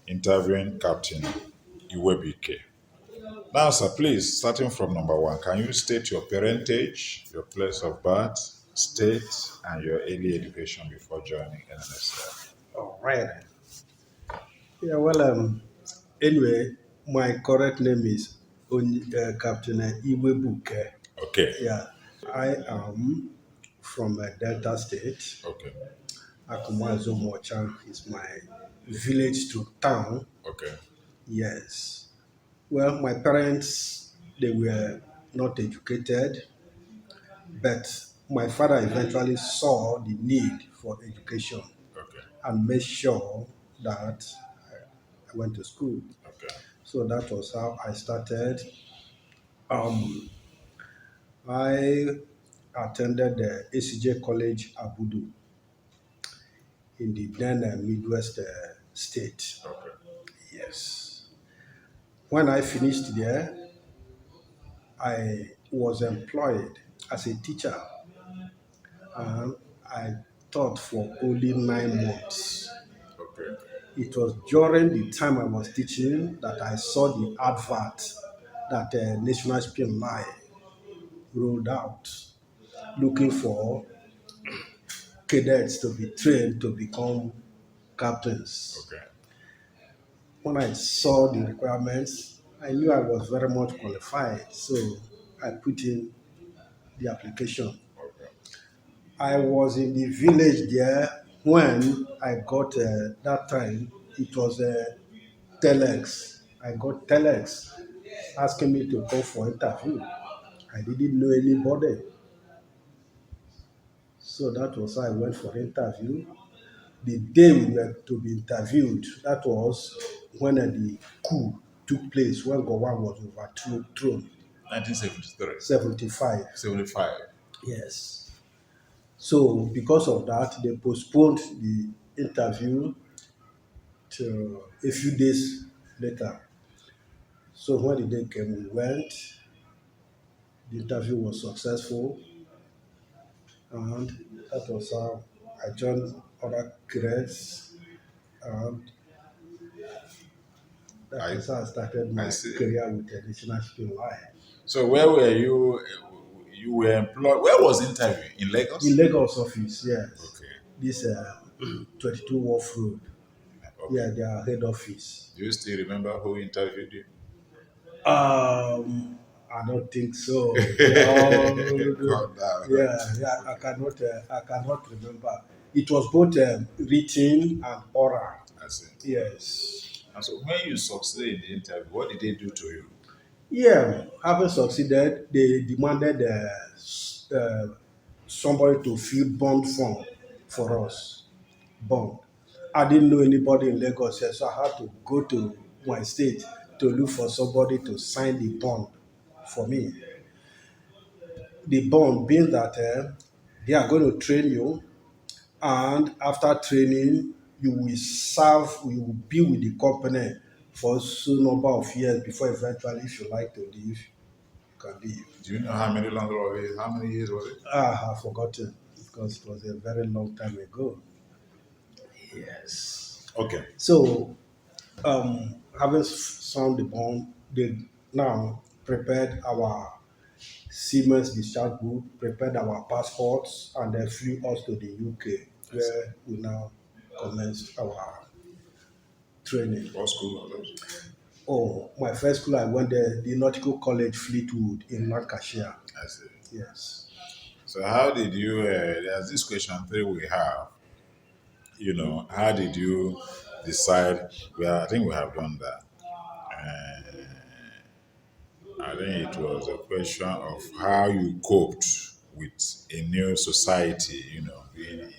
interviewing Captain Iwebuike. Now, sir, please, starting from number one, can you state your parentage, your place of birth, state, and your early education before joining NNSL? All right. Yeah, well, anyway, my correct name is Captain Iwebuike. Okay, Yeah, I am from Delta State. okay, Akumazo Mochang is my village to town. okay, Yes. Well, my parents, they were not educated, but my father eventually saw the need for education okay, and made sure that I went to school. okay. So that was how I started. Um, I attended the ACJ College Abudu in the then Midwest state. Okay. Yes. When I finished there, I was employed as a teacher and I taught for only 9 months. Okay. It was during the time I was teaching that I saw the advert that National Spin Line rolled out looking for cadets to be trained to become captains. Okay. When I saw the requirements, I knew I was very much qualified, so I put in the application. Okay. I was in the village there when I got that time. It was telex. I got telex asking me to go for interview. I didn't know anybody, so that was how I went for interview. The day we were to be interviewed, that was when the coup took place, when Gowon was overthrown, 1973. 75. 75. Yes. So because of that, they postponed the interview to a few days later. So when the day came, we went. The interview was successful, and that was how I joined other cadets, and that I, was how I started I my see. career with the National Shipping Line. So where were you? You were employed. Where was the interview? In In Lagos? Lagos office, yes. Okay. This 22 Wharf Road, Okay. yeah, their head office. Do you still remember who interviewed you? I don't think so. They all, Calm down. yeah, yeah. I cannot remember. It was both written and oral. I see. Yes. And so when you succeeded in the interview, what did they do to you? Yeah, having succeeded, they demanded somebody to fill bond form for us. Bond. I didn't know anybody in Lagos here, so I had to go to my state to look for somebody to sign the bond for me. The bond being that they are going to train you, and after training, you will serve, you will be with the company for so number of years before eventually, if you like to leave, you can leave. Do you know how many longer was it? How many years was it? I've forgotten because it was a very long time ago. Yes. Okay. So, having signed the bond, they now prepared our Siemens discharge book, prepared our passports, and they flew us to the UK, where we now commenced our training. What school was it? Oh, my first school, I went there, the Nautical College, Fleetwood in Lancashire. I see. Yes. So how did you, there's this question three we have, how did you decide, well, I think we have done that. I think it was a question of how you coped with a new society, being in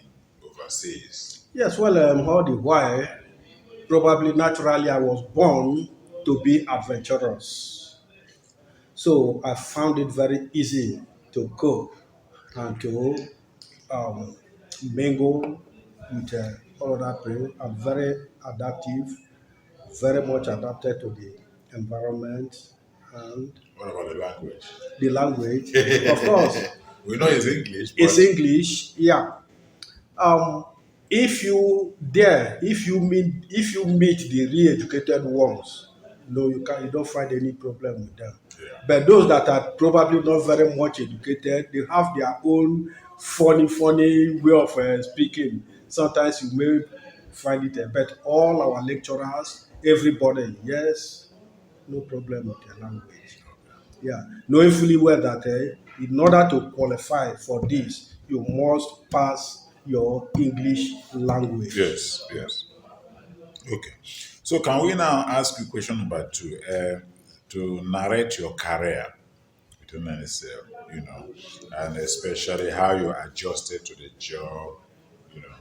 overseas. Yes, well, all the while, probably naturally, I was born to be adventurous. So I found it very easy to cope and to um, mingle with all other people. I'm very adaptive, very much adapted to the environment and What about the language? the language. Of course, We know it's English, it's but English, yeah. Um, if you meet the re-educated ones, no, you don't find any problem with them. Yeah. But those that are probably not very much educated, they have their own funny way of speaking. Sometimes you may find it, but all our lecturers, everybody, yes, no problem with their language. Yeah, knowing fully well that in order to qualify for this, you must pass your English language. Yes, Yeah. yes. Okay. So can we now ask you question number two? To narrate your career within NNSL, and especially how you adjusted to the job, you know.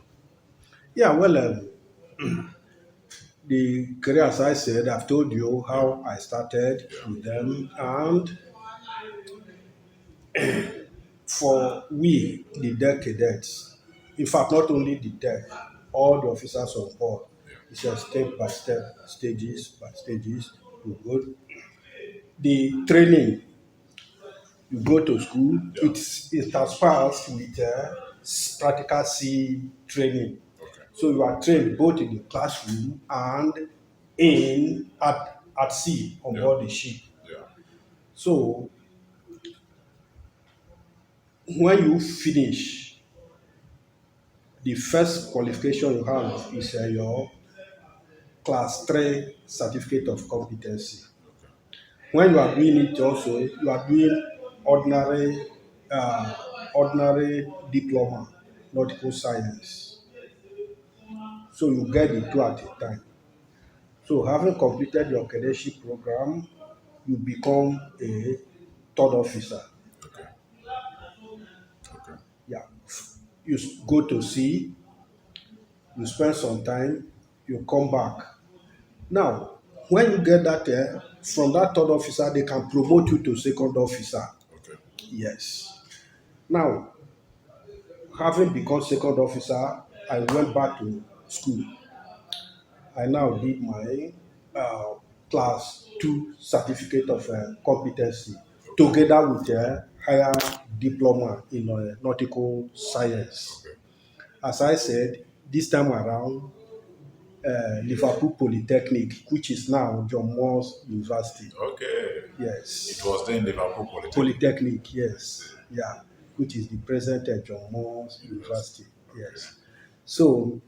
Yeah, well, the career, as I said, I've told you Yeah, how I started yeah, with them, and for we, the deck cadets, in fact, not only the deck, all the officers on board, yeah, it's a step by step, stages by stages. You go, the training, you go to school, yeah. it has passed with practical C training. Okay. So you are trained both in the classroom and at sea on Yeah, board the ship. yeah. So when you finish, the first qualification you have is your class 3 certificate of competency. Okay. When you are doing it also, you are doing ordinary uh, ordinary diploma, nautical science. So you get the two at a time. So having completed your cadetship program, you become a third officer. Okay. Okay. Yeah. You go to sea, you spend some time, you come back. Now, when you get that from that third officer, they can promote you to second officer. Okay. Yes. Now, having become second officer, I went back to school. I now did my class 2 certificate of competency together with a higher diploma in nautical science. Okay. As I said, this time around, Liverpool Polytechnic, which is now John Moores University. Okay. It Yes. was then Liverpool Polytechnic. Polytechnic, yes. Yeah. Which is the present John Moores University. University. Okay. Yes. So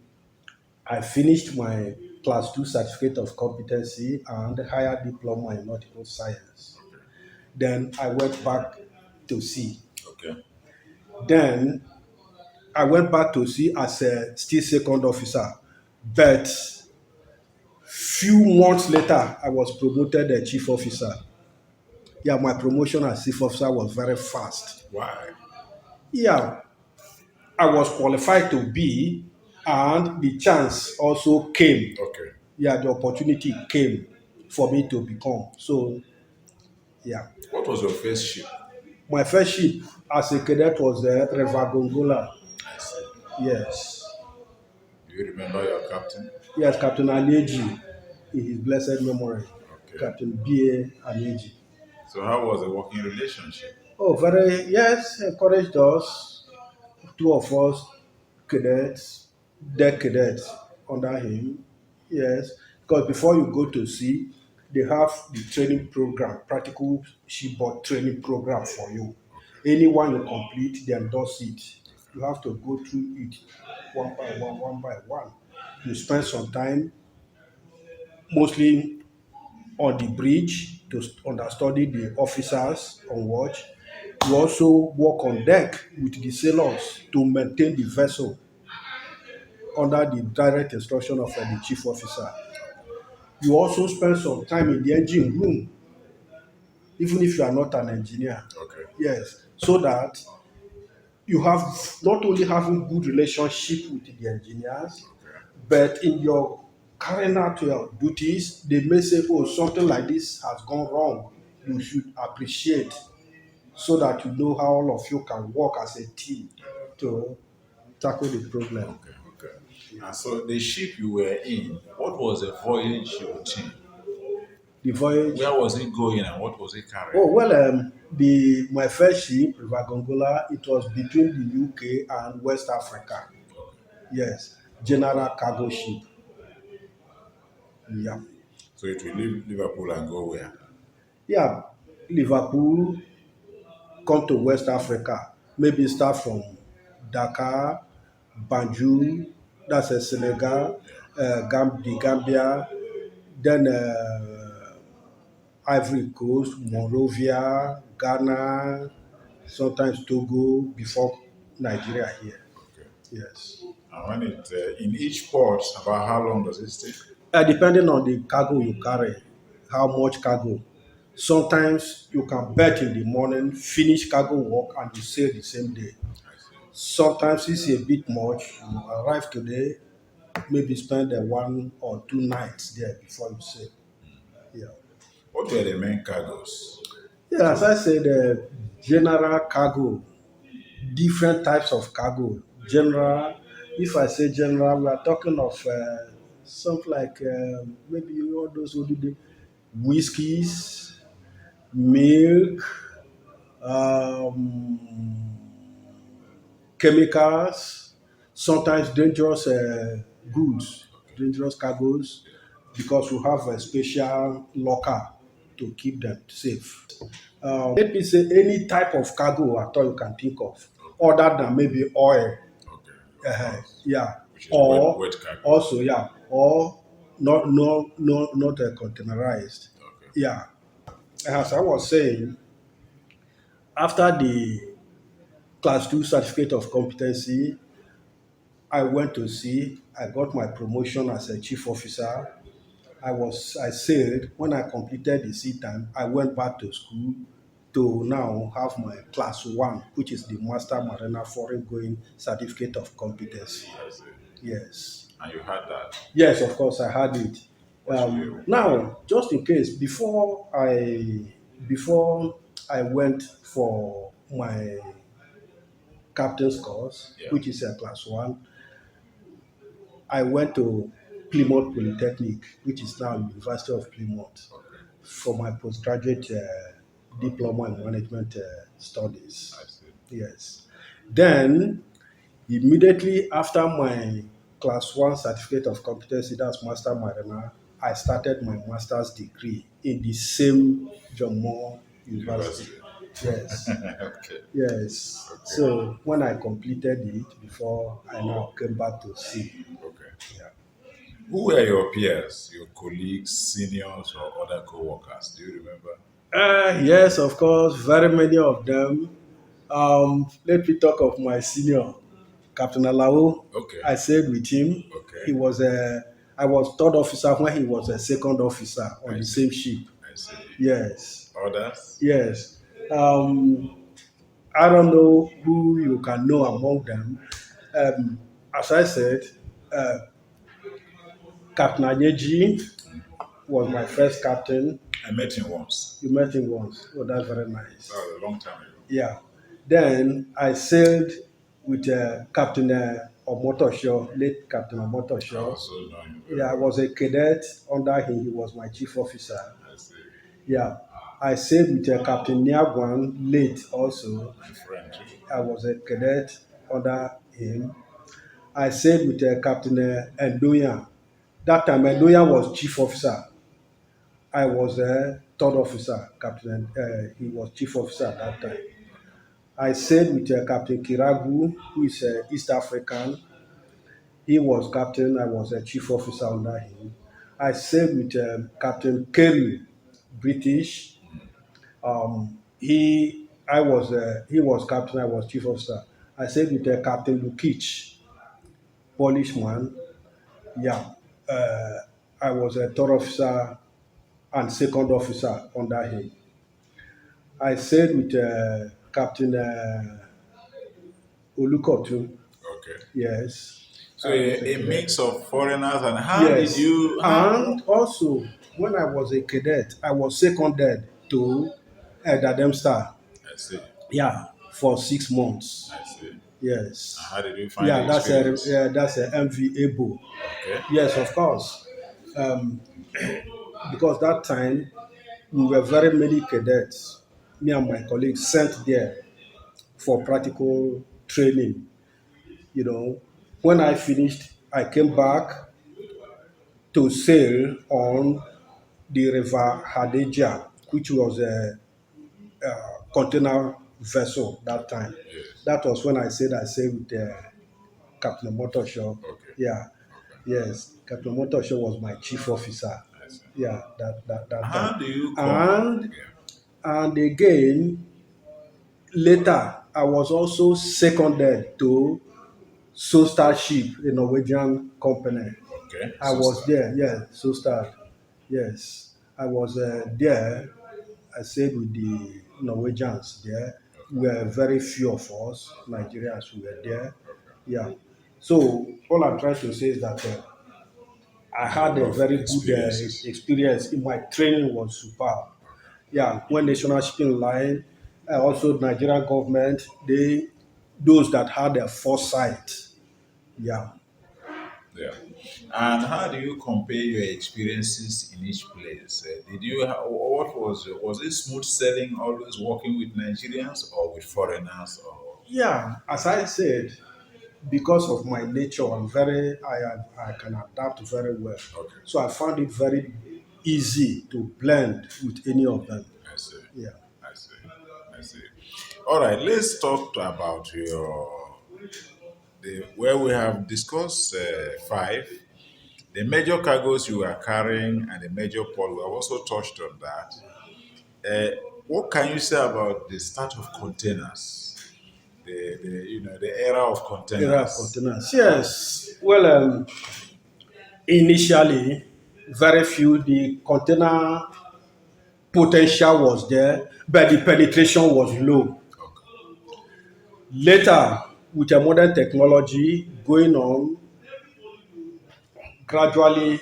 I finished my class 2 certificate of competency and higher diploma in nautical science. Then I went back to sea. Okay. Then I went back to sea as a still second officer. But few months later, I was promoted a chief officer. Yeah, my promotion as chief officer was very fast. Why? Yeah, I was qualified to be, and the chance also came. Okay. Yeah, the opportunity came for me to become. So, yeah. What was your first ship? My first ship as a cadet was the River Gongola. I see. Yes. Do you remember your captain? Yes, Captain Aneji, in his blessed memory. Okay. Captain B.A. Aneji. So how was the working relationship? Oh, very, yes, encouraged us, two of us cadets, deck cadets under him. Yes, because before you go to sea, they have the training program, practical shipboard training program for you. Anyone you complete, they endorse it. You have to go through it one by one, one by one. You spend some time, mostly on the bridge, to understudy the officers on watch. You also work on deck with the sailors to maintain the vessel under the direct instruction of the chief officer. You also spend some time in the engine room, even if you are not an engineer. Okay. Yes, so that you have not only having good relationship with the engineers, Okay. but in your carrying out your duties, they may say, "Oh, something like this has gone wrong. You should appreciate," so that you know how all of you can work as a team to tackle the problem. Okay. Okay. And so the ship you were in, what was the voyage routine? The voyage. Where was it going and what was it carrying? Oh well, the my first ship, River Gongola, it was between the UK and West Africa. Yes, general cargo ship. Yeah. So it will leave Liverpool and go where? Yeah. Liverpool, come to West Africa. Maybe start from Dakar, Banjul, that's Senegal, the Gambia, then Ivory Coast, Monrovia, Ghana, sometimes Togo, before Nigeria here. Okay. Yes. And when it in each port, about how long does it stay? Depending on the cargo you carry, how much cargo. Sometimes you can bet in the morning, finish cargo work, and you sail the same day. I see. Sometimes it's a bit much. You arrive today, maybe spend 1 or 2 nights there before you sail. Yeah. What were the main cargoes? Yeah, as I said, general cargo, different types of cargo. General, if I say general, we are talking of something like maybe all those who do the whiskeys, milk, um, chemicals, sometimes dangerous goods, dangerous cargoes, because we have a special locker to keep them safe. Let me say any type of cargo at all you can think of, other than maybe oil, Okay, of course. yeah, Which is or wet cargo. also yeah, or not containerized, Okay. yeah. As I was saying, after the class 2 certificate of competency, I went to sea. I got my promotion as a chief officer. I sailed. When I completed the sea time, I went back to school to now have my class 1, which is the Master Mariner Foreign Going Certificate of Competency. I see. Yes. And you had that. Yes, of course, I had it. What you do? Now, just in case, before I went for my captain's course, Yeah. which is a class 1, I went to Plymouth Polytechnic, which is now University of Plymouth, Okay. for my postgraduate diploma in management studies. I see. Yes. Then, immediately after my class 1 certificate of competency, that's Master Mariner, I started my master's degree in the same John Moore University. Yes. Okay. Yes. Okay. So when I completed it, before I now came back to sea. Okay. Yeah. Who were your peers, your colleagues, seniors, or other co-workers? Do you remember? Yes, of course, very many of them. Let me talk of my senior, Captain Alao. Okay. I sailed with him. Okay. He was I was third officer when he was a second officer on I the see. same ship. I see. Yes, Others? yes. I don't know who you can know among them. As I said, uh, Captain Anyeji was my first captain. I met him once. You met him once. Oh, that's very nice. That was a long time ago. Yeah. Then I sailed with Captain Omotosho, late Captain I Omotosho. also know him very Yeah, I well. was a cadet under him. He was my chief officer. I see. Yeah. I sailed with Captain Niagwan, late also. My friend too. I was a cadet under him. I sailed with Captain Endoyan. That time, Endoyan was chief officer. I was a third officer, Captain. He was chief officer at that time. I sailed with Captain Kiragu, who is East African. He was captain. I was a chief officer under him. I sailed with Captain Kerry, British. He was captain. I was chief officer. I sailed with Captain Lukic, Polish man. Yeah, uh, I was a third officer and second officer under him. I sailed with Captain Olukotu. Okay. Yes. So I was a a cadet. mix of foreigners, and how did Yes. you? And also, when I was a cadet, I was seconded to Dademstar. I see. Yeah, for 6 months. I see. Yes. And how did you find Yeah, the experience? that's a MV Abo. Okay. Yes, of course. Because that time we were very many cadets, me and my colleagues sent there for practical training. You know, when I finished I came back to sail on the river Hadejia, which was a container vessel that time. Yes. That was when I sailed with Captain Motoshaw. Okay. Yeah, Okay. yes, Captain Motoshaw was my chief officer. I see. Yeah, that time. How do you come? And Yeah. and again, later I was also seconded to Solstad Ship, a Norwegian company. Okay. I So was start. there, yeah, Solstad. Yes, I was there. I said with the Norwegians there. We were very few of us, Nigerians, who were there. Yeah. So all I'm trying to say is that I A had lot a of very good experiences. experience. My training was superb. Okay. Yeah, when National Shipping Line, also Nigerian government, those that had a foresight. Yeah. Yeah. And how do you compare your experiences in each place? Did you what was it smooth sailing, always working with Nigerians or with foreigners or Yeah, as I said, because of my nature, I can adapt very well. okay? So I found it very easy to blend with any of them. I see. Yeah. I see. I see. All right. Let's talk about your where we have discussed five. The major cargoes you are carrying and the major port, we have also touched on that. What can you say about the start of containers? The era of Area of containers. containers. Yes. Well, initially, very few. The container potential was there, but the penetration was low. Okay. Later, with a modern technology going on, gradually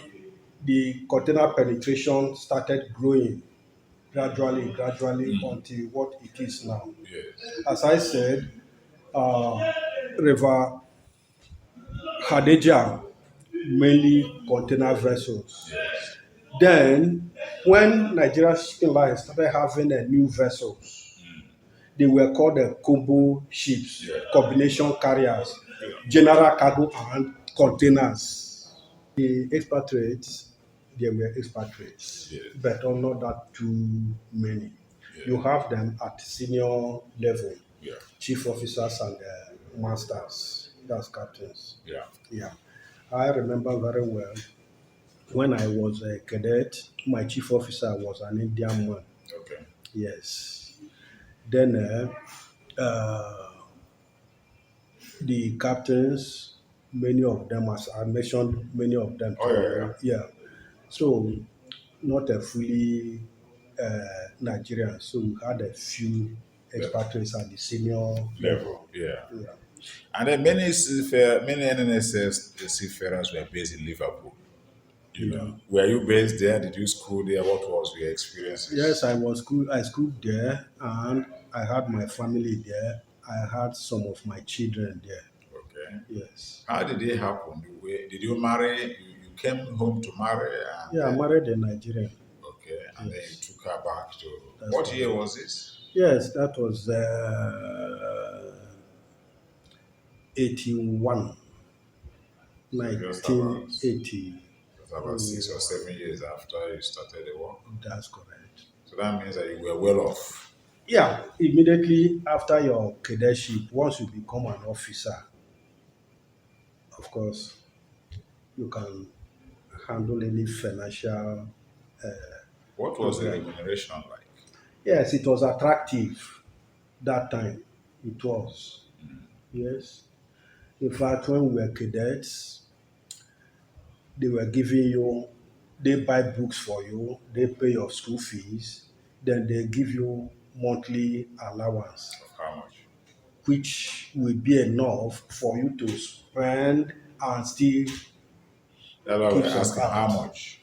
the container penetration started growing gradually until what it is now. Yes. As I said, River Hadejia mainly container vessels. Yes. Then, when Nigeria Shipping Line started having a new vessels, they were called the combo ships, Yeah. combination carriers, Yeah. general cargo and containers. The expatriates, they were expatriates, Yes. but not that too many. You Yeah. have them at senior level, Yeah. chief officers and masters, that's captains. Yeah. Yeah, I remember very well when I was a cadet, my chief officer was an Indian man. Okay. Yes. Then the captains, many of them, as I mentioned, many of them Oh to yeah, yeah. you. Yeah. So not a fully Nigerian. So we had a few That expatriates at the senior level. level. Yeah. Yeah. And then many NNSL seafarers were based in Liverpool. Yeah. Were you based there? Did you school there? What was your Yes, experiences? I was school. I schooled there, and I had my family there. I had some of my children there. Okay. Yes. How did it happen? Did you marry? You came home to marry, and Yeah, I married a Nigerian. okay, and then you Yes, took her back to. that's What year correct. was this? Yes, that was 81, So nineteen eighty. just about 6 or 7 years after you started the work. That's correct. So that means that you were well off. Yeah, immediately after your cadetship, once you become an officer, of course, you can handle any financial What was the program. remuneration like? Yes, it was attractive that time. It was. Yes. In fact, when we were cadets, they were giving you, they buy books for you, they pay your school fees, then they give you monthly allowance, Of how much? which will be enough for you to spend and still That's why keep we're some asking how out. much.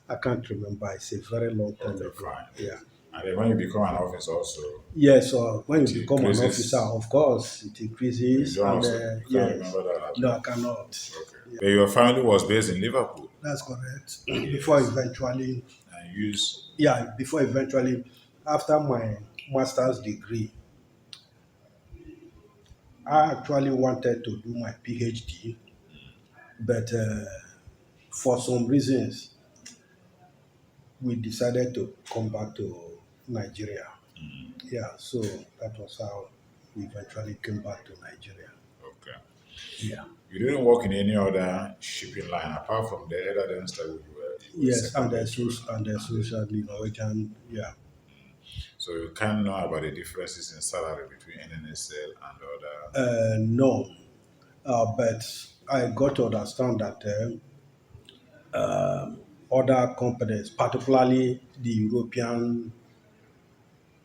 I can't remember. It's a very long time Okay, ago. fine. Yeah. And then when you become an officer, also Yes, when it you become an officer, increases. of course, it You increases. don't And also you can't yes, remember that as no, I well. cannot. Okay. Yeah, But your family was based in Liverpool. that's correct. Before Yes. eventually, And you use yeah, before eventually, after my master's degree, I actually wanted to do my PhD, But for some reasons, we decided to come back to Nigeria. Yeah, so that was how we eventually came back to Nigeria. Okay. Yeah. You didn't work in any other shipping line apart from the other ones that you were Yes, and seconded to. the And social Norwegian, yeah. so you can know about the differences in salary between NNSL and other. No, but I got to understand that other companies, particularly the European,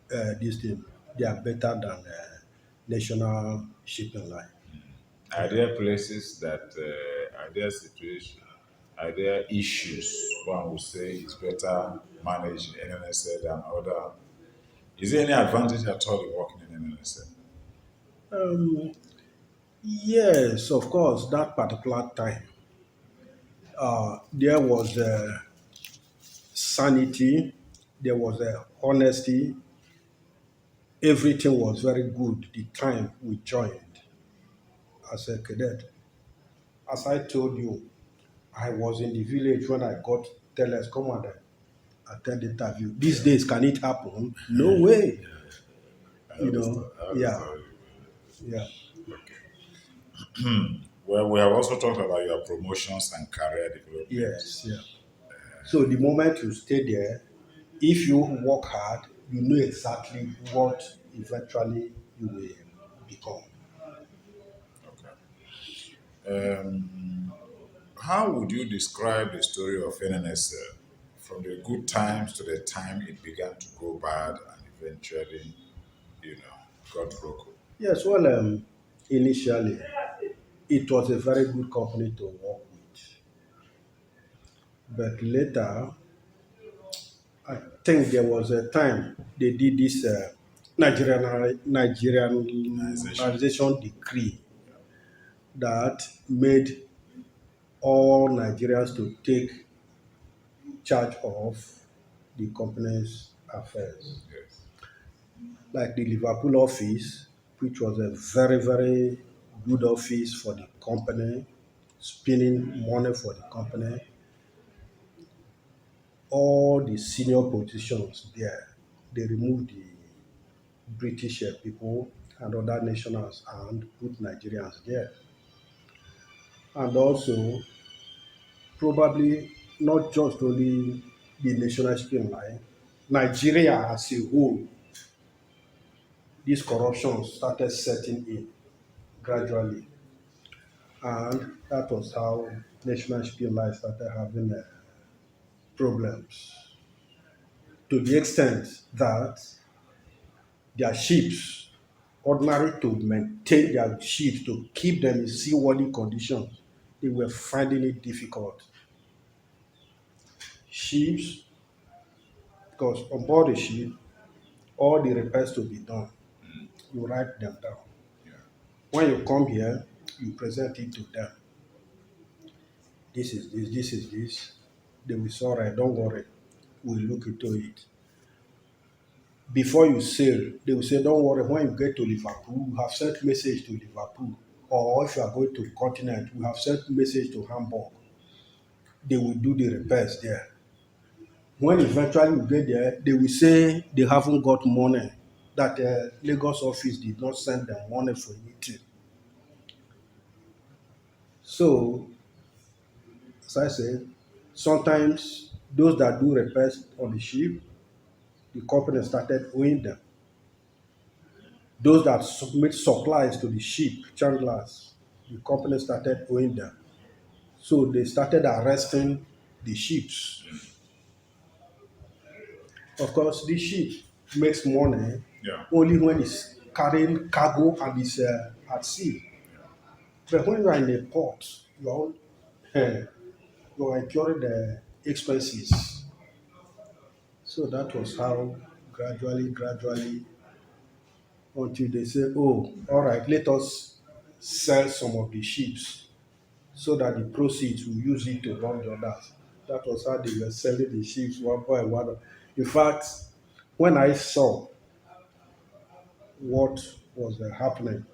this thing, they are better than national shipping line. Are there places that, are there situations, are there issues one would say is better managed in NNSL than other? Is there any advantage at all in working in NNSL? Yes, of course, that particular time, there was sanity, there was honesty, everything was very good the time we joined as a cadet. As I told you, I was in the village when I got tell us come and attend the interview. These days, can it happen? No way. I You understand. know, I yeah, understand. yeah, Well, we have also talked about your promotions and career development. yes, yeah. So the moment you stay there, if you work hard, you know exactly what eventually you will become. Okay. How would you describe the story of NNSL from the good times to the time it began to go bad and eventually, you know, got broken? Yes, well, initially, it was a very good company to work with. But later, I think there was a time they did this Organization. Nigerianization decree that made all Nigerians to take charge of the company's affairs. Yes. Like the Liverpool office, which was a very, very good office for the company, spending money for the company, all the senior positions there, they removed the British people and other nationals and put Nigerians there. And also, probably not just only the national shipping line, Nigeria as a whole, this corruption started setting in gradually. And that was how national shipping line started having problems to the extent that their ships, ordinary to maintain their ships, to keep them in seaworthy conditions, they were finding it difficult. Ships, because on board the ship, all the repairs to be done, you write them down. Yeah. When you come here, you present it to them. This is this. They will say, all right, don't worry, we'll look into it. Before you sail, they will say, don't worry, when you get to Liverpool, we have sent message to Liverpool. Or if you are going to the continent, we have sent message to Hamburg. They will do the repairs there. When eventually we get there, they will say they haven't got money, that the Lagos office did not send them money for anything. So, as I said, sometimes those that do repairs on the ship, the company started owing them. Those that submit supplies to the ship, chandlers, the company started owing them. So they started arresting the ships. Of course, the ship makes money Yeah. only when it's carrying cargo and it's at sea. But when you are in a port, eh, you are incurring the expenses. So that was how gradually, until they say, oh, all right, let us sell some of the ships so that the proceeds will use it to run the others. That was how they were selling the ships one by one. In fact, when I saw what was happening,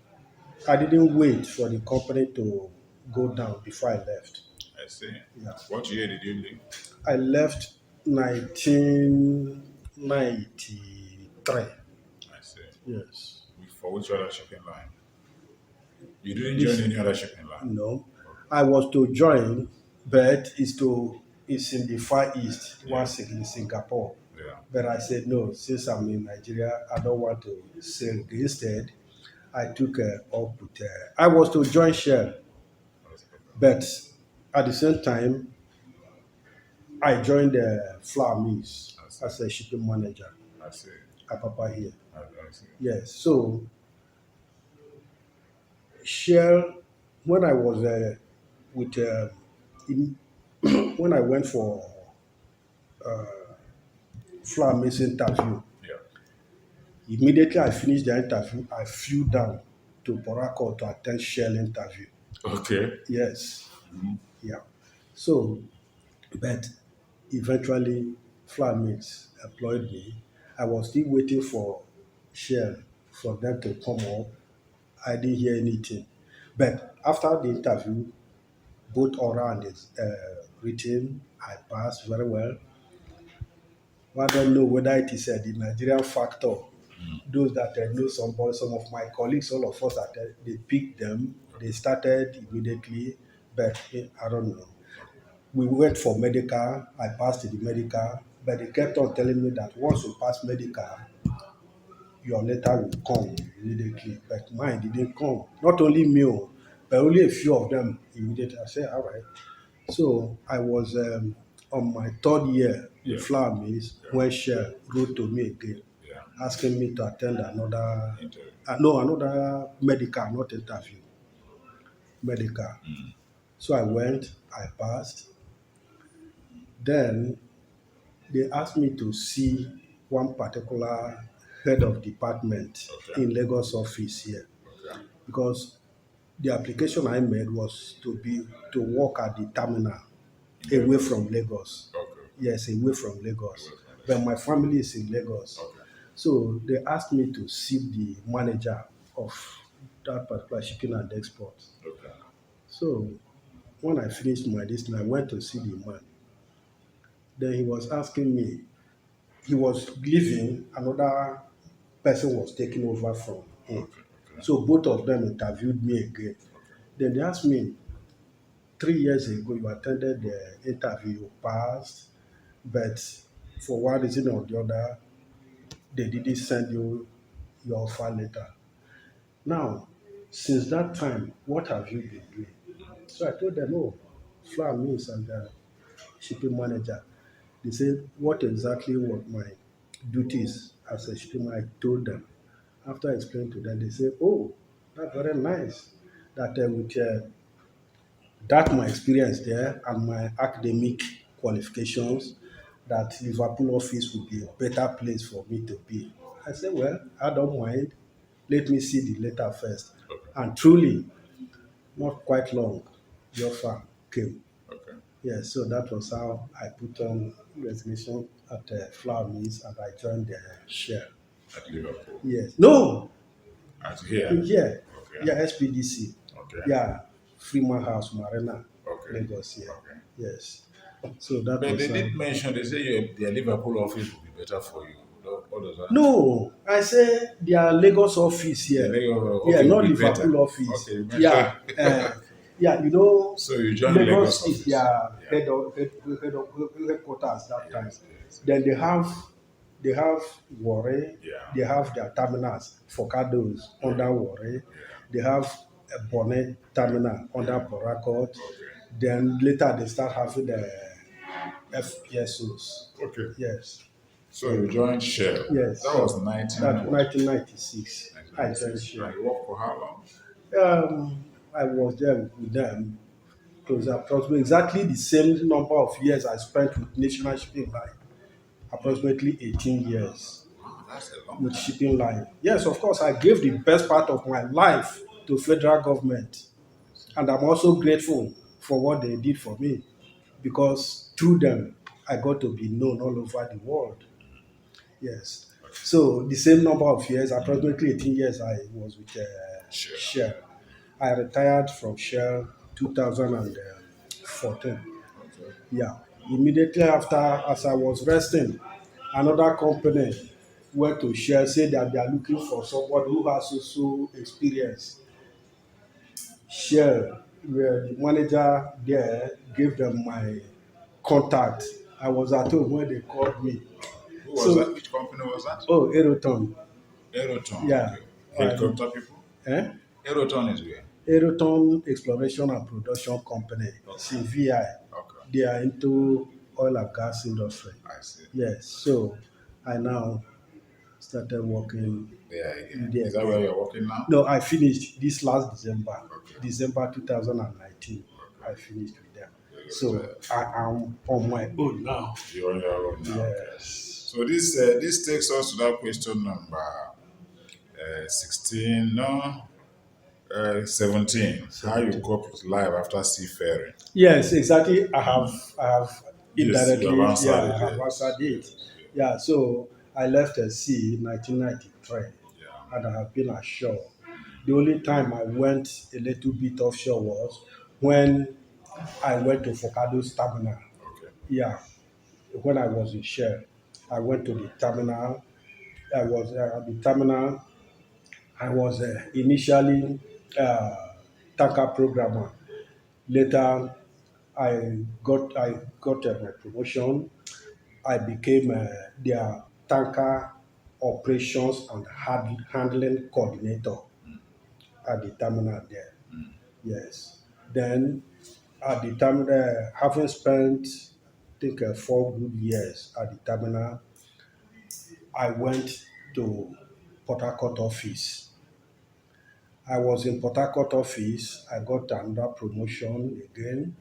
I didn't wait for the company to go down before I left. I see. Yeah. What year did you leave? I left 1993. I see. Yes. For which other shipping line? You didn't join This any other shipping line? no. I was to join, but it's in the Far East, Yeah. once in Singapore. Yeah. But I said no, since I'm in Nigeria, I don't want to sail. Instead, I took up with. I was to join Shell, but at the same time, I joined Flour Mills I see. as a shipping manager I see. at Papa here. I see. Yes, so Shell, when I was with, in, when I went for Flour Mills interview, Yeah. immediately I finished the interview, I flew down to Porako to attend Shell interview. Okay. Yes, yeah. So, but eventually, Flour Mills employed me. I was still waiting for Shell for them to come up. I didn't hear anything. But after the interview, both oral and written, I passed very well. I don't know whether it is the Nigerian factor. Those that know somebody, some of my colleagues, all of us, that they picked them, they started immediately, but I don't know. We went for medical, I passed the medical, but they kept on telling me that once you pass medical, your letter will come immediately. But mine didn't come. Not only me, but only a few of them immediately. I said, all right. So I was on my third year with Flour Mills when Shell wrote to me again, Yeah. asking me to attend another, Interview. another medical, not interview, medical. So I went, I passed. Then they asked me to see one particular head of department Okay. in Lagos office here Okay. because the application I made was to work at the terminal away from Lagos. Okay. Yes, away from Lagos. Away from But my family is in Lagos. Okay. So they asked me to see the manager of that particular shipping and export. Okay. So when I finished my distance, I went to see the man. Then he was asking me, he was leaving, another person was taking over from him. Okay. So both of them interviewed me again. Then they asked me, 3 years ago you attended the interview, you passed, but for one reason or the other, they didn't send you your offer letter. Now, since that time, what have you been doing? So I told them, oh, Flour Mills and the shipping manager. They said, what exactly were my duties as a shipping manager? I told them. After I explained to them, they said, oh, that's very nice. That with that my experience there and my academic qualifications, that Liverpool office would be a better place for me to be. I said, well, I don't mind. Let me see the letter first. And truly, not quite long, the offer came. Okay. Yes, so that was how I put on resignation at Flour Mills and I joined the Shell. At Liverpool. Yes. No, At here. here. Okay. Yeah, SPDC. Okay. Yeah, Freeman House, Marina, Okay. Lagos here. Okay. Yes. So that But was. they did mention, they say their Liverpool office would be better for you. What does that mean? No, I say their Lagos office The here. Lagos Yeah, office not would be Liverpool better. office. Okay, better. Yeah, yeah, you know, So you joined Lagos Lagos is office. their Yeah. headquarters that time. Yes. Then they have Warri, Yeah. they have their terminals, Focados under Warri, they have a Bonnet terminal under Port. Then later they start having the FPSOs. Okay. Yes. So you joined Shell. Yes. That was That 1996. I joined 1996. Shell. And you worked for how long? I was there with them. It was approximately exactly the same number of years I spent with National Shipping Line. Approximately 18 years Wow, that's a long with time. Shipping Line. Yes, of course, I gave the best part of my life to federal government. And I'm also grateful for what they did for me because through them, I got to be known all over the world. Yes. So the same number of years, approximately 18 years, I was with Shell. Shell. I retired from Shell 2014. Yeah. Immediately after, as I was resting, another company went to share, say that they are looking for somebody who has also experience. Share, where the manager there gave them my contact. I was at home when they called me. Who was that? Which company was that? Oh, Aeroton. Aeroton. Yeah. Okay. Helicopter people? Eh? Aeroton is where? Aeroton Exploration and Production Company, CVI. Okay. They are into oil and gas industry. I see. Yes. So I now started working There again. there. Is that where you're working now? No, I finished this last December. Okay. December 2019. I finished with them. Very So good. I am on my own now. You're on your own now. Yes. So this takes us to that question number 16. No. 17. How you 17. cope with life after seafaring? Yes, exactly. I have Yes, you indirectly, have answered yeah, it. I have Yes. answered it. Yes. Yeah, so I left the sea in 1993 Yeah. and I have been ashore. The only time I went a little bit offshore was when I went to Focado's terminal. Okay. Yeah, when I was in Shell, I went to the terminal. I was at the terminal. I was initially tanker programmer. Later, I got my promotion. I became their tanker operations and handling coordinator at the terminal there. Yes. Then at the terminal, having spent I think 4 good years at the terminal, I went to Port Harcourt office. I was in Port Harcourt office. I got another promotion again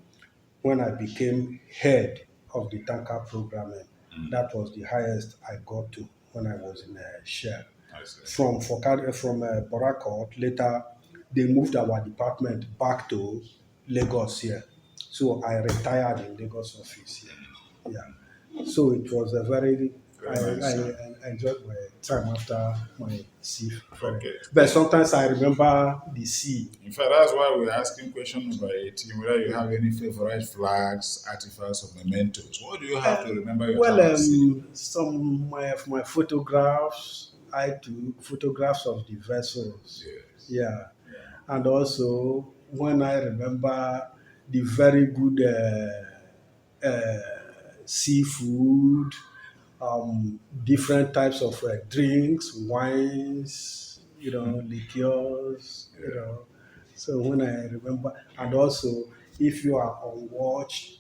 when I became head of the tanker programming. That was the highest I got to when I was in Shell. I see. From Port Harcourt, later they moved our department back to Lagos here. So I retired in Lagos office here. Yeah. So it was a very, Very nice. I enjoyed my time after my sea ferry. Okay. But sometimes I remember the sea. In fact, that's why we're asking question number 18, whether you have any favorite flags, artifacts, or mementos. What do you have to remember your time at sea? Some of my photographs, I do photographs of the vessels. Yes. Yeah. Yeah. And also when I remember the very good seafood, different types of drinks, wines, liqueurs, So when I remember, and also if you are on watch,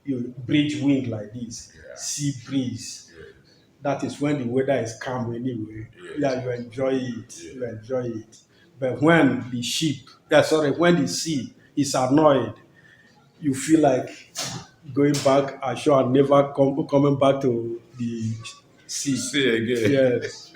you bridge wind like this, Yeah. sea breeze. Yes. That is when the weather is calm anyway. Yes. Yeah, you enjoy it. Yes. You enjoy it. But when when the sea is annoyed, you feel like going back ashore and never coming back to the sea. See again. Yes.